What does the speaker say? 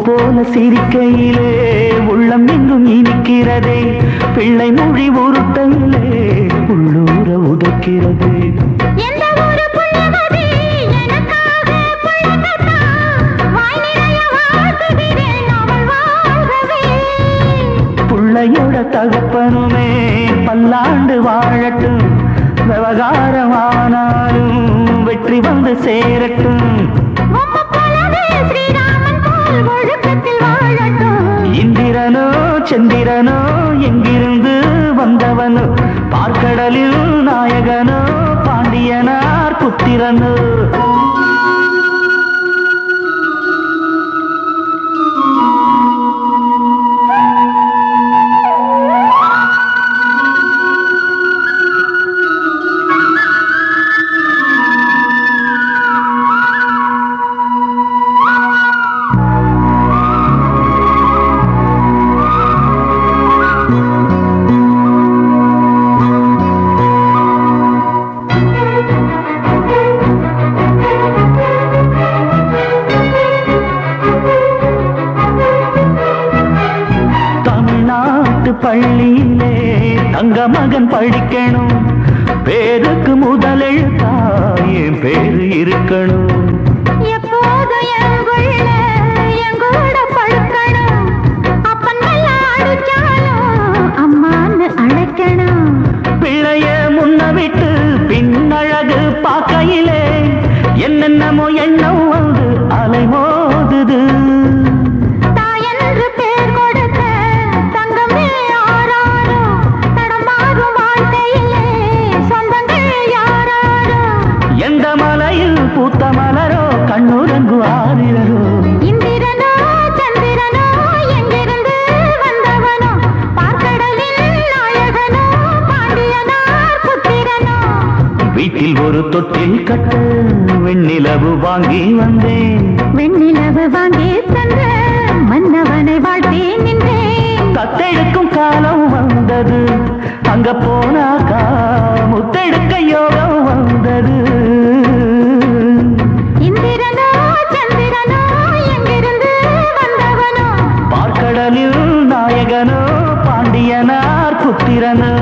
போல சிரிக்கையிலே உள்ளம் எங்கும் இனிக்கிறதே, பிள்ளை மொழி உருட்டையிலே உள்ளூர உதைக்கிறது. பிள்ளையோட தகப்பனுமே பல்லாண்டு வாழட்டும், விவகாரமானாலும் வெற்றி வந்து சேரட்டும். இந்திரனோ சந்திரனோ எங்கிருந்து வந்தவனோ, பார்க்கடலில் நாயகனோ பாண்டியனார் புத்திரனோ. பள்ளியிலே தங்க மகன் படிக்கணும், பேருக்கு முதலெழுத்தா என் பேரு இருக்கணும். எப்போது எங்கூட படுக்கணும், அப்பன் அடிச்சாலும் அம்மான்னு அழைக்கணும். பிள்ளைய முன்ன விட்டு பின்னழகு பார்க்கையிலே என்னென்னமோ எண்ணம் வந்து அலைமோதுது. எந்த மலையில் பூத்த மலரோ கண்ணுரங்கு ஆதிரோ, இந்திரனோ சந்திரனோ எங்கிருந்து வந்தவனோ, பார்க்கடலில் நாயகனோ பாண்டியனார் புத்திரனோ. வீட்டில் ஒரு தொட்டில் கட்ட வெண்ணிலவு வாங்கி வந்தேன், வெண்ணிலவு வாங்கி தந்த மன்னவனை வாழ்த்தி நின்றேன். தத்தெடுக்கும் காலம் வந்தது, அங்க போனாக்கா முத்தெடுக்க யோகம் வந்தது. இந்திரனோ சந்திரனோ எங்கிருந்து வந்தவனோ, பார்க்கடலில் நாயகனோ பாண்டியனார் புத்திரனோ.